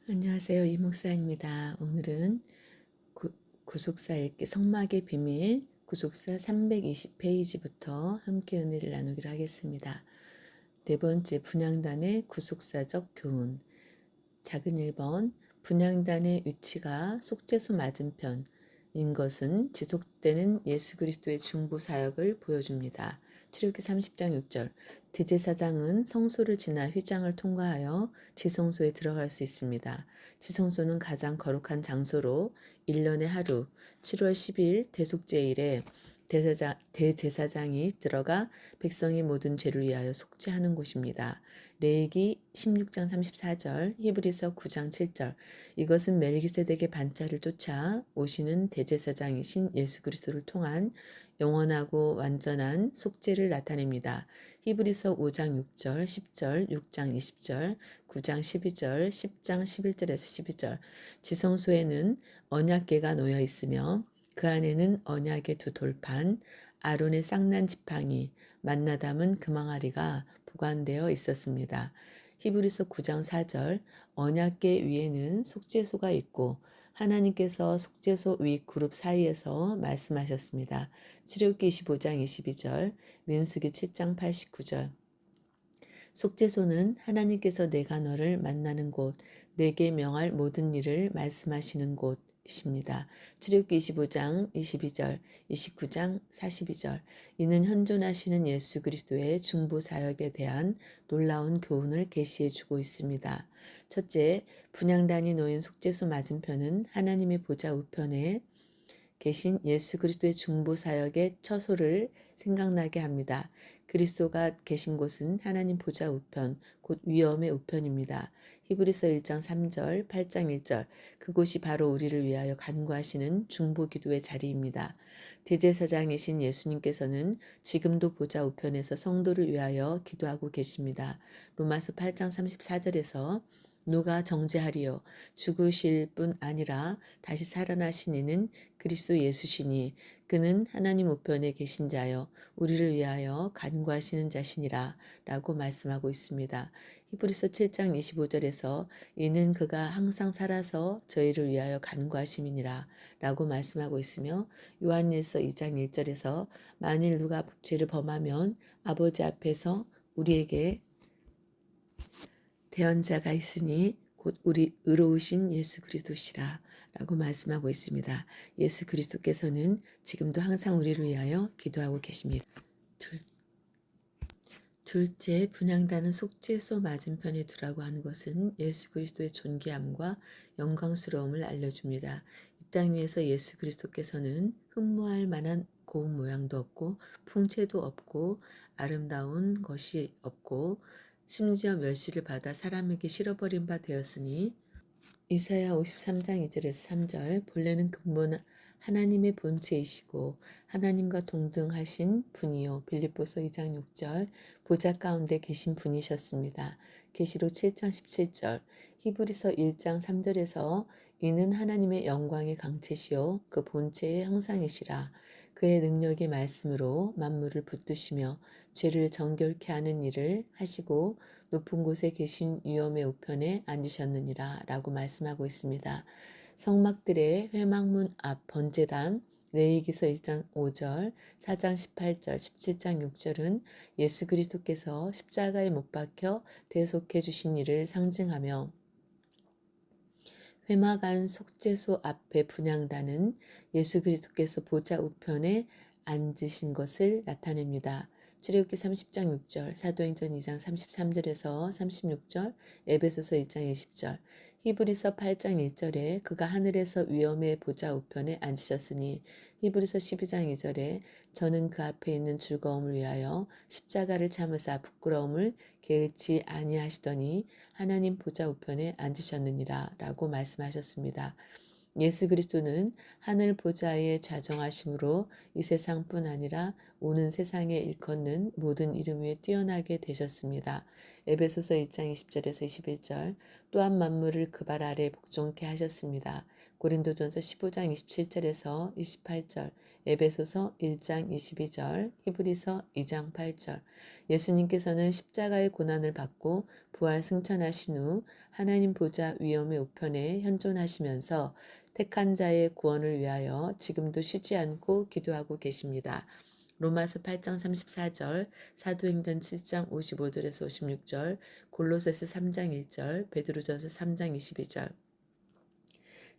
안녕하세요. 이 목사입니다. 오늘은 구속사 읽기 성막의 비밀 구속사 320페이지부터 함께 은혜를 나누기로 하겠습니다. 네 번째, 분향단의 구속사적 교훈. 작은 1번, 분향단의 위치가 속죄소 맞은편인 것은 지속되는 예수 그리스도의 중보 사역을 보여줍니다. 출애굽기 30장 6절. 대제사장은 성소를 지나 휘장을 통과하여 지성소에 들어갈 수 있습니다. 지성소는 가장 거룩한 장소로 1년에 하루 7월 10일 대속제일에 대제사장이 들어가 백성의 모든 죄를 위하여 속죄하는 곳입니다. 레위기 16장 34절, 히브리서 9장 7절. 이것은 멜기세덱의 반차를 쫓아 오시는 대제사장이신 예수 그리스도를 통한 영원하고 완전한 속죄를 나타냅니다. 히브리서 5장 6절, 10절, 6장 20절, 9장 12절, 10장 11절에서 12절. 지성소에는 언약궤가 놓여 있으며 그 안에는 언약의 두 돌판, 아론의 쌍난 지팡이, 만나 담은 금항아리가 보관되어 있었습니다. 히브리서 9장 4절. 언약궤 위에는 속죄소가 있고 하나님께서 속죄소 위 그룹 사이에서 말씀하셨습니다. 출애굽기 25장 22절, 민수기 7장 89절. 속죄소는 하나님께서 내가 너를 만나는 곳, 내게 명할 모든 일을 말씀하시는 곳입니다. 출애굽기 25장 22절, 29장 42절. 이는 현존하시는 예수 그리스도의 중보 사역에 대한 놀라운 교훈을 계시해 주고 있습니다. 첫째, 분향단이 놓인 속죄소 맞은편은 하나님의 보좌 우편에 계신 예수 그리스도의 중보 사역의 처소를 생각나게 합니다. 그리스도가 계신 곳은 하나님 보좌 우편, 곧 위엄의 우편입니다. 히브리서 1장 3절, 8장 1절. 그곳이 바로 우리를 위하여 간구하시는 중보 기도의 자리입니다. 대제사장이신 예수님께서는 지금도 보좌 우편에서 성도를 위하여 기도하고 계십니다. 로마서 8장 34절에서 누가 정죄하리요 죽으실 뿐 아니라 다시 살아나신 이는 그리스도 예수시니 그는 하나님 우편에 계신 자여 우리를 위하여 간구하시는 자시니라 라고 말씀하고 있습니다. 히브리서 7장 25절에서 이는 그가 항상 살아서 저희를 위하여 간구하심이니라 라고 말씀하고 있으며 요한일서 2장 1절에서 만일 누가 죄를 범하면 아버지 앞에서 우리에게 대언자가 있으니 곧 우리 의로우신 예수 그리스도시라 라고 말씀하고 있습니다. 예수 그리스도께서는 지금도 항상 우리를 위하여 기도하고 계십니다. 둘째, 분향단은 속죄소 맞은편에 두라고 하는 것은 예수 그리스도의 존귀함과 영광스러움을 알려줍니다. 이 땅 위에서 예수 그리스도께서는 흠모할 만한 고운 모양도 없고 풍채도 없고 아름다운 것이 없고 심지어 멸시를 받아 사람에게 실어버린 바 되었으니 이사야 53장 2절에서 3절. 본래는 근본 하나님의 본체이시고 하나님과 동등하신 분이요 빌립보서 2장 6절. 보좌 가운데 계신 분이셨습니다. 계시록 7장 17절. 히브리서 1장 3절에서 이는 하나님의 영광의 강체시요 그 본체의 형상이시라. 그의 능력의 말씀으로 만물을 붙드시며 죄를 정결케 하는 일을 하시고 높은 곳에 계신 위엄의 우편에 앉으셨느니라 라고 말씀하고 있습니다. 성막들의 회막문 앞 번제단 레위기서 1장 5절, 4장 18절, 17장 6절은 예수 그리스도께서 십자가에 못 박혀 대속해 주신 일을 상징하며 회막 안 속죄소 앞의 분향단은 예수 그리스도께서 보좌 우편에 앉으신 것을 나타냅니다. 출애굽기 30장 6절, 사도행전 2장 33절에서 36절, 에베소서 1장 20절, 히브리서 8장 1절에 그가 하늘에서 위엄의 보좌 우편에 앉으셨으니 히브리서 12장 2절에 저는 그 앞에 있는 즐거움을 위하여 십자가를 참으사 부끄러움을 개의치 아니하시더니 하나님 보좌 우편에 앉으셨느니라 라고 말씀하셨습니다. 예수 그리스도는 하늘 보좌에 좌정하심으로 이 세상뿐 아니라 오는 세상에 일컫는 모든 이름 위에 뛰어나게 되셨습니다. 에베소서 1장 20절에서 21절. 또한 만물을 그 발 아래 복종케 하셨습니다. 고린도전서 15장 27절에서 28절. 에베소서 1장 22절. 히브리서 2장 8절. 예수님께서는 십자가의 고난을 받고 부활 승천하신 후 하나님 보좌 위엄의 우편에 현존하시면서 택한 자의 구원을 위하여 지금도 쉬지 않고 기도하고 계십니다. 로마서 8장 34절, 사도행전 7장 55절에서 56절, 골로새서 3장 1절, 베드로전서 3장 22절.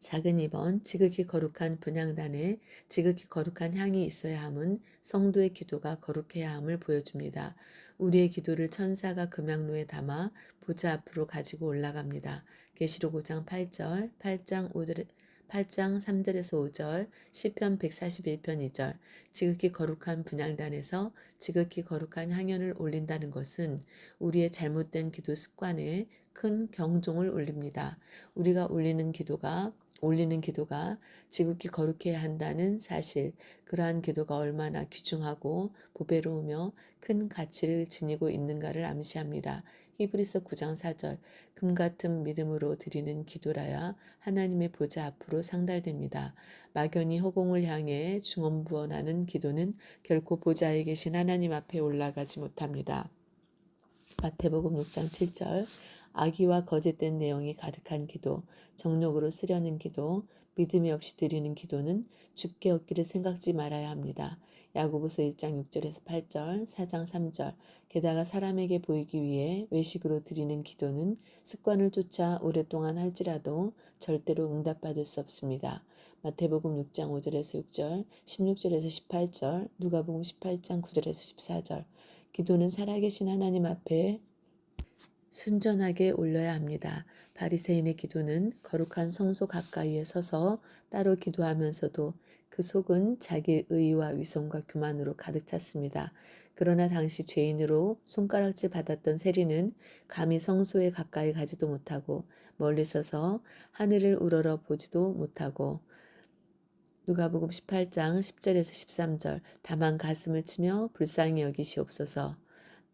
작은 2번 지극히 거룩한 분향단에 지극히 거룩한 향이 있어야 함은 성도의 기도가 거룩해야 함을 보여줍니다. 우리의 기도를 천사가 금향로에 담아 보좌 앞으로 가지고 올라갑니다. 계시록 5장 8절, 8장 3절에서 5절, 시편 141편 2절. 지극히 거룩한 분향단에서 지극히 거룩한 향연을 올린다는 것은 우리의 잘못된 기도 습관에 큰 경종을 울립니다. 우리가 올리는 기도가 지극히 거룩해야 한다는 사실, 그러한 기도가 얼마나 귀중하고 보배로우며 큰 가치를 지니고 있는가를 암시합니다. 히브리서 9장 4절, 금 같은 믿음으로 드리는 기도라야 하나님의 보좌 앞으로 상달됩니다. 막연히 허공을 향해 중언부언하는 기도는 결코 보좌에 계신 하나님 앞에 올라가지 못합니다. 마태복음 6장 7절, 악의와 거짓된 내용이 가득한 기도, 정욕으로 쓰려는 기도, 믿음이 없이 드리는 기도는 주께 얻기를 생각지 말아야 합니다. 야고보서 1장 6절에서 8절, 4장 3절. 게다가 사람에게 보이기 위해 외식으로 드리는 기도는 습관을 쫓아 오랫동안 할지라도 절대로 응답받을 수 없습니다. 마태복음 6장 5절에서 6절, 16절에서 18절, 누가복음 18장 9절에서 14절. 기도는 살아계신 하나님 앞에 순전하게 올려야 합니다. 바리새인의 기도는 거룩한 성소 가까이에 서서 따로 기도하면서도 그 속은 자기 의의와 위선과 교만으로 가득 찼습니다. 그러나 당시 죄인으로 손가락질 받았던 세리는 감히 성소에 가까이 가지도 못하고 멀리 서서 하늘을 우러러 보지도 못하고 누가복음 18장 10절에서 13절. 다만 가슴을 치며 불쌍히 여기시옵소서.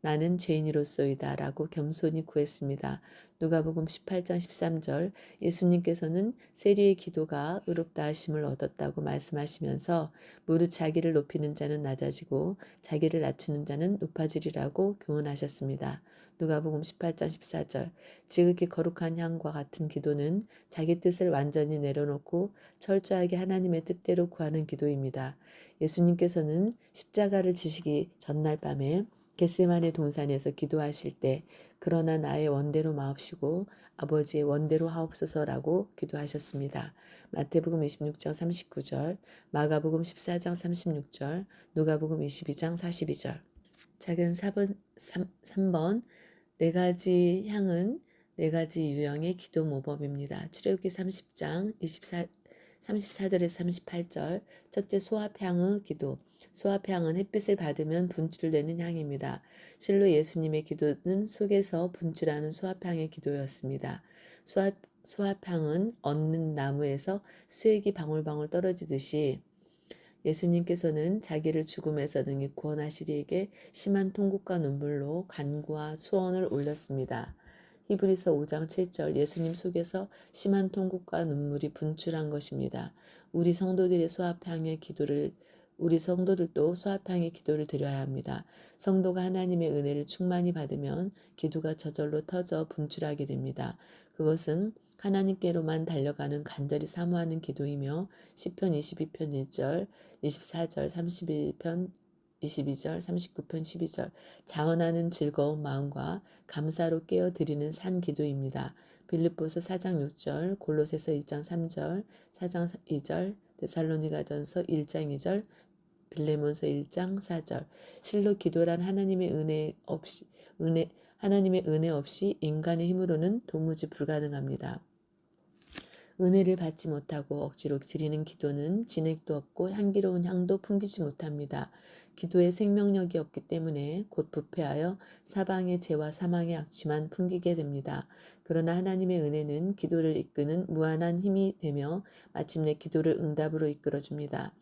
나는 죄인이로소이다 라고 겸손히 구했습니다. 누가복음 18장 13절. 예수님께서는 세리의 기도가 의롭다 하심을 얻었다고 말씀하시면서 무릇 자기를 높이는 자는 낮아지고 자기를 낮추는 자는 높아지리라고 교훈하셨습니다. 누가복음 18장 14절. 지극히 거룩한 향과 같은 기도는 자기 뜻을 완전히 내려놓고 철저하게 하나님의 뜻대로 구하는 기도입니다. 예수님께서는 십자가를 지시기 전날 밤에 겟세마네 동산에서 기도하실 때 그러나 나의 원대로 마옵시고 아버지의 원대로 하옵소서라고 기도하셨습니다. 마태복음 26장 39절, 마가복음 14장 36절, 누가복음 22장 42절. 작은 3번 네 가지 향은 네 가지 유형의 기도 모범입니다. 출애굽기 30장 34절에서 38절. 첫째, 소합향의 기도. 소합향은 햇빛을 받으면 분출되는 향입니다. 실로 예수님의 기도는 속에서 분출하는 소합향의 기도였습니다. 소합향은 얻는 나무에서 수액이 방울방울 떨어지듯이 예수님께서는 자기를 죽음에서 능히 구원하시리에게 심한 통곡과 눈물로 간구와 소원을 올렸습니다. 히브리서 5장 7절. 예수님 속에서 심한 통곡과 눈물이 분출한 것입니다. 우리 성도들도 수합향의 기도를 드려야 합니다. 성도가 하나님의 은혜를 충만히 받으면 기도가 저절로 터져 분출하게 됩니다. 그것은 하나님께로만 달려가는 간절히 사모하는 기도이며 시편 22편 1절, 24절, 31편 22절, 39편 12절. 자원하는 즐거운 마음과 감사로 깨어드리는 산 기도입니다. 빌립보서 4장 6절, 골로새서 1장 3절, 4장 2절, 데살로니가전서 1장 2절, 빌레몬서 1장 4절. 실로 기도란 하나님의 은혜 없이 인간의 힘으로는 도무지 불가능합니다. 은혜를 받지 못하고 억지로 드리는 기도는 진액도 없고 향기로운 향도 풍기지 못합니다. 기도에 생명력이 없기 때문에 곧 부패하여 사방의 죄와 사망의 악취만 풍기게 됩니다. 그러나 하나님의 은혜는 기도를 이끄는 무한한 힘이 되며 마침내 기도를 응답으로 이끌어줍니다.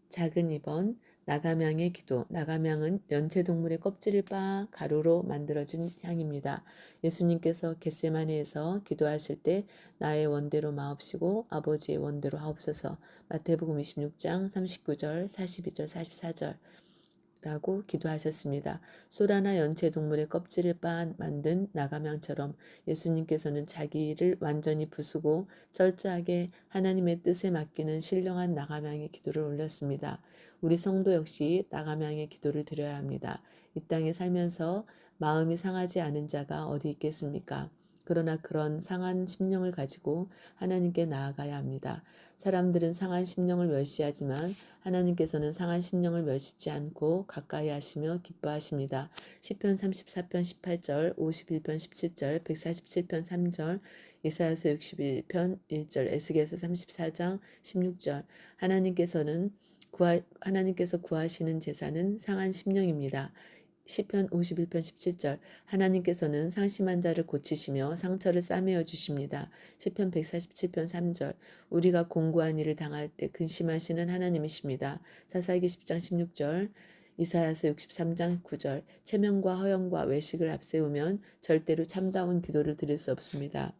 작은 2번 나감향의 기도. 나감향은 연체동물의 껍질을 빻아 가루로 만들어진 향입니다. 예수님께서 겟세마네에서 기도하실 때 나의 원대로 마옵시고 아버지의 원대로 하옵소서. 마태복음 26장 39절, 42절, 44절 라고 기도하셨습니다. 소라나 연체동물의 껍질을 빻아 만든 나감향처럼 예수님께서는 자기를 완전히 부수고 철저하게 하나님의 뜻에 맡기는 신령한 나감향의 기도를 올렸습니다. 우리 성도 역시 나감향의 기도를 드려야 합니다. 이 땅에 살면서 마음이 상하지 않은 자가 어디 있겠습니까? 그러나 그런 상한 심령을 가지고 하나님께 나아가야 합니다. 사람들은 상한 심령을 멸시하지만 하나님께서는 상한 심령을 멸시치 않고 가까이 하시며 기뻐하십니다. 시편 34편 18절, 51편 17절, 147편 3절, 이사야서 61편 1절, 에스겔서 34장 16절. 하나님께서 구하시는 제사는 상한 심령입니다. 시편 51편 17절. 하나님께서는 상심한 자를 고치시며 상처를 싸매어 주십니다. 시편 147편 3절. 우리가 공고한 일을 당할 때 근심하시는 하나님이십니다. 사사기 10장 16절. 이사야서 63장 9절. 체면과 허영과 외식을 앞세우면 절대로 참다운 기도를 드릴 수 없습니다.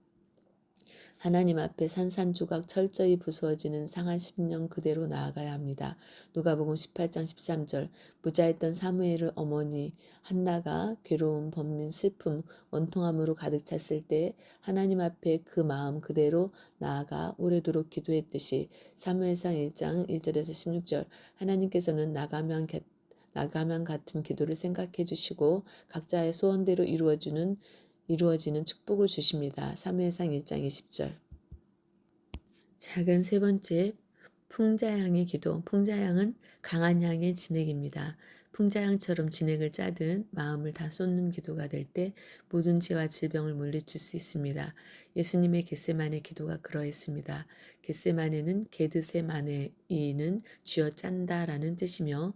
하나님 앞에 산산조각 철저히 부수어지는 상한 심령 그대로 나아가야 합니다. 누가복음 18장 13절. 부자였던 사무엘의 어머니 한나가 괴로움, 번민, 슬픔, 원통함으로 가득 찼을 때 하나님 앞에 그 마음 그대로 나아가 오래도록 기도했듯이 사무엘상 1장 1절에서 16절. 하나님께서는 나가면 같은 기도를 생각해 주시고 각자의 소원대로 이루어지는 축복을 주십니다. 사무엘상 1장 20절. 작은 세 번째, 풍자향의 기도. 풍자향은 강한 향의 진액입니다. 풍자향처럼 진액을 짜듯 마음을 다 쏟는 기도가 될 때 모든 죄와 질병을 물리칠 수 있습니다. 예수님의 겟세마네 기도가 그러했습니다. 겟세마네는 게드세마네이는 쥐어 짠다라는 뜻이며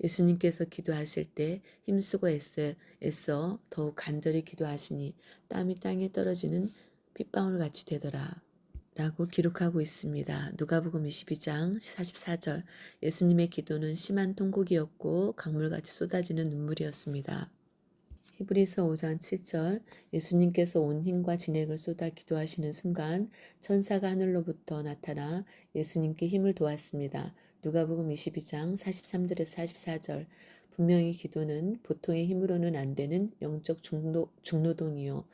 예수님께서 기도하실 때 힘쓰고 애써 더욱 간절히 기도하시니 땀이 땅에 떨어지는 핏방울같이 되더라. 라고 기록하고 있습니다. 누가복음 22장 44절. 예수님의 기도는 심한 통곡이었고 강물같이 쏟아지는 눈물이었습니다. 히브리서 5장 7절. 예수님께서 온 힘과 진액을 쏟아 기도하시는 순간 천사가 하늘로부터 나타나 예수님께 힘을 도왔습니다. 누가복음 22장 43절에서 44절. 분명히 기도는 보통의 힘으로는 안 되는 영적 중노동이요.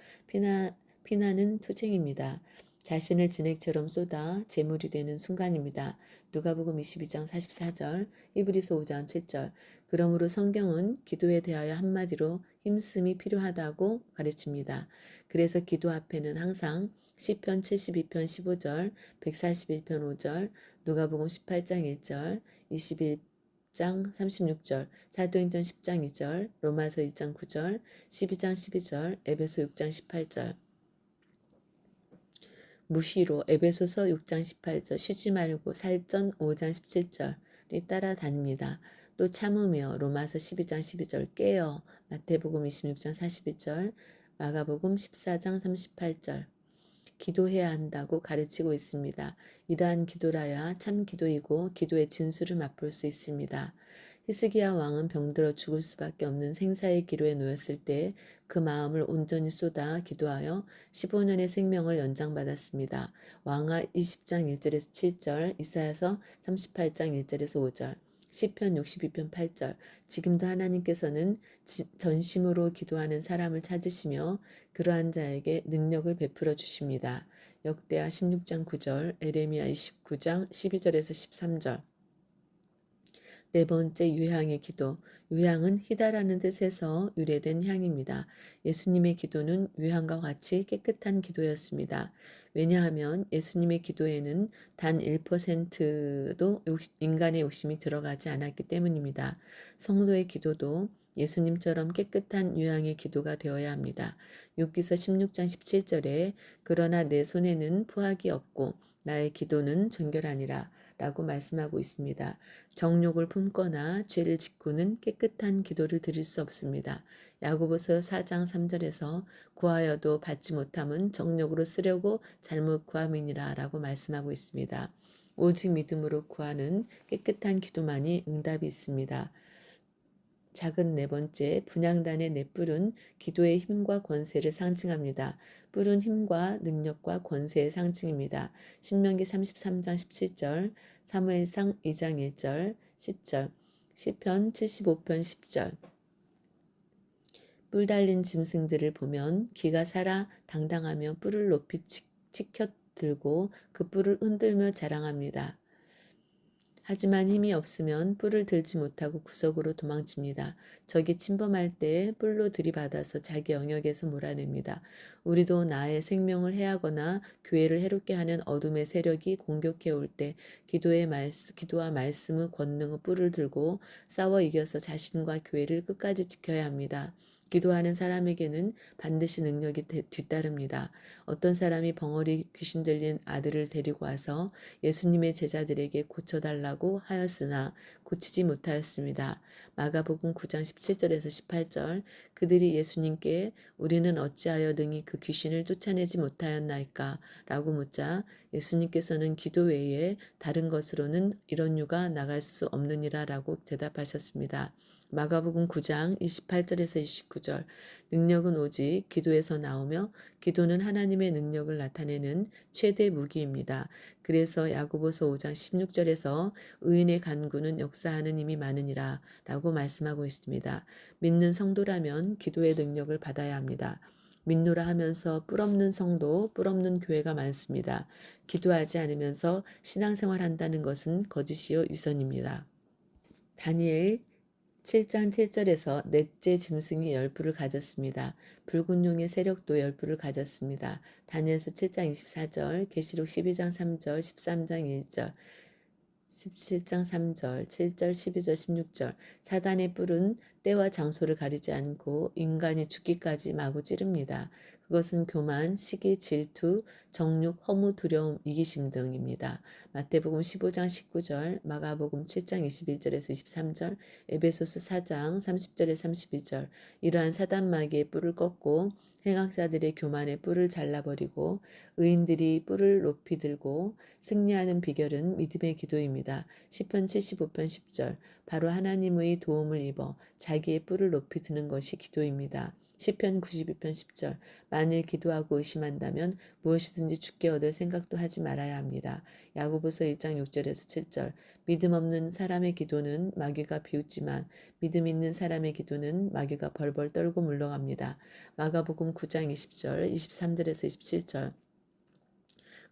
피나는 투쟁입니다. 자신을 진액처럼 쏟아 제물이 되는 순간입니다. 누가복음 22장 44절, 히브리서 5장 7절. 그러므로 성경은 기도에 대하여 한마디로 힘쓰이 필요하다고 가르칩니다. 그래서 기도 앞에는 항상 시편 72편 15절, 141편 5절, 누가복음 18장 1절, 21장 36절, 사도행전 10장 2절, 로마서 1장 9절, 12장 12절, 에베소 6장 18절. 무시로 에베소서 6장 18절 쉬지 말고 살전 5장 17절이 따라다닙니다. 또 참으며 로마서 12장 12절 깨어 마태복음 26장 41절 마가복음 14장 38절 기도해야 한다고 가르치고 있습니다. 이러한 기도라야 참 기도이고 기도의 진수를 맛볼 수 있습니다. 히스기야 왕은 병들어 죽을 수밖에 없는 생사의 기로에 놓였을 때 그 마음을 온전히 쏟아 기도하여 15년의 생명을 연장받았습니다. 왕하 20장 1절에서 7절, 이사야서 38장 1절에서 5절, 시편 62편 8절. 지금도 하나님께서는 전심으로 기도하는 사람을 찾으시며 그러한 자에게 능력을 베풀어 주십니다. 역대하 16장 9절, 에레미야 29장 12절에서 13절. 네 번째 유향의 기도. 유향은 희다라는 뜻에서 유래된 향입니다. 예수님의 기도는 유향과 같이 깨끗한 기도였습니다. 왜냐하면 예수님의 기도에는 단 1%도 인간의 욕심이 들어가지 않았기 때문입니다. 성도의 기도도 예수님처럼 깨끗한 유향의 기도가 되어야 합니다. 욥기서 16장 17절에 그러나 내 손에는 포악이 없고 나의 기도는 정결하니라 라고 말씀하고 있습니다. 정욕을 품거나 죄를 짓고는 깨끗한 기도를 드릴 수 없습니다. 야고보서 4장 3절에서 구하여도 받지 못함은 정욕으로 쓰려고 잘못 구함이니라 라고 말씀하고 있습니다. 오직 믿음으로 구하는 깨끗한 기도만이 응답이 있습니다. 작은 네 번째, 분향단의 네 뿔은 기도의 힘과 권세를 상징합니다. 뿔은 힘과 능력과 권세의 상징입니다. 신명기 33장 17절, 사무엘상 2장 1절, 10절, 시편 75편 10절. 뿔 달린 짐승들을 보면 기가 살아 당당하며 뿔을 높이 치켜 들고 그 뿔을 흔들며 자랑합니다. 하지만 힘이 없으면 뿔을 들지 못하고 구석으로 도망칩니다. 적이 침범할 때 뿔로 들이받아서 자기 영역에서 몰아냅니다. 우리도 나의 생명을 해하거나 교회를 해롭게 하는 어둠의 세력이 공격해 올 때 기도와 말씀의 권능의 뿔을 들고 싸워 이겨서 자신과 교회를 끝까지 지켜야 합니다. 기도하는 사람에게는 반드시 능력이 뒤따릅니다. 어떤 사람이 벙어리 귀신 들린 아들을 데리고 와서 예수님의 제자들에게 고쳐달라고 하였으나 고치지 못하였습니다. 마가복음 9장 17절에서 18절. 그들이 예수님께 우리는 어찌하여 능히 그 귀신을 쫓아내지 못하였나이까? 라고 묻자 예수님께서는 기도 외에 다른 것으로는 이런 유가 나갈 수 없느니라 라고 대답하셨습니다. 마가복음 9장 28절에서 29절. 능력은 오직 기도에서 나오며 기도는 하나님의 능력을 나타내는 최대 무기입니다. 그래서 야고보서 5장 16절에서 의인의 간구는 역사하는 힘이 많으니라 라고 말씀하고 있습니다. 믿는 성도라면 기도의 능력을 받아야 합니다. 믿노라 하면서 뿔없는 성도, 뿔없는 교회가 많습니다. 기도하지 않으면서 신앙생활 한다는 것은 거짓이요 유선입니다. 다니엘 7장 7절에서 넷째 짐승이 10뿔을 가졌습니다. 붉은 용의 세력도 10뿔을 가졌습니다. 다니엘서 7장 24절, 계시록 12장 3절, 13장 1절, 17장 3절, 7절, 12절, 16절. 사단의 뿔은 때와 장소를 가리지 않고 인간이 죽기까지 마구 찌릅니다. 그것은 교만, 시기, 질투, 정욕, 허무, 두려움, 이기심 등입니다. 마태복음 15장 19절, 마가복음 7장 21절에서 23절, 에베소서 4장 30절에서 32절. 이러한 사단 마귀의 뿔을 꺾고 행악자들의 교만의 뿔을 잘라버리고 의인들이 뿔을 높이 들고 승리하는 비결은 믿음의 기도입니다. 시편 75편 10절. 바로 하나님의 도움을 입어 자기의 뿔을 높이 드는 것이 기도입니다. 시편 92편 10절. 만일 기도하고 의심한다면 무엇이든지 죽게 얻을 생각도 하지 말아야 합니다. 야고보서 1장 6절에서 7절. 믿음 없는 사람의 기도는 마귀가 비웃지만 믿음 있는 사람의 기도는 마귀가 벌벌 떨고 물러갑니다. 마가복음 9장 20절, 23절에서 27절.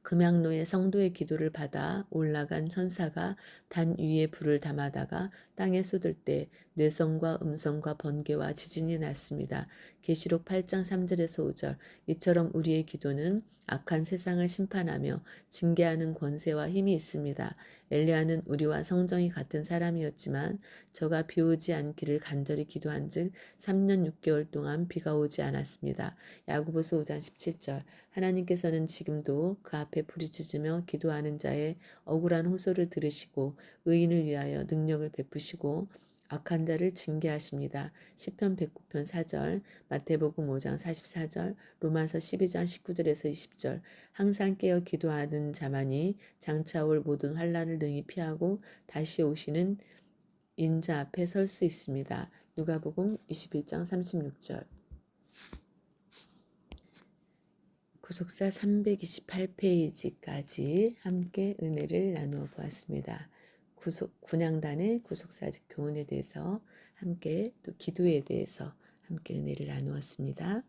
금양로의 성도의 기도를 받아 올라간 천사가 단 위에 불을 담아다가 땅에 쏟을 때 뇌성과 음성과 번개와 지진이 났습니다. 계시록 8장 3절에서 5절. 이처럼 우리의 기도는 악한 세상을 심판하며 징계하는 권세와 힘이 있습니다. 엘리야는 우리와 성정이 같은 사람이었지만 저가 비 오지 않기를 간절히 기도한즉 3년 6개월 동안 비가 오지 않았습니다. 야고보서 5장 17절. 하나님께서는 지금도 그 앞에 부르짖으며 기도하는 자의 억울한 호소를 들으시고 의인을 위하여 능력을 베푸시고 악한 자를 징계하십니다. 시편 109편 4절, 마태복음 5장 44절, 로마서 12장 19절에서 20절. 항상 깨어 기도하는 자만이 장차 올 모든 환난을 능히 피하고 다시 오시는 인자 앞에 설 수 있습니다. 누가복음 21장 36절. 구속사 328페이지까지 함께 은혜를 나누어 보았습니다. 군향단의 구속사직 교훈에 대해서 함께 또 기도에 대해서 함께 은혜를 나누었습니다.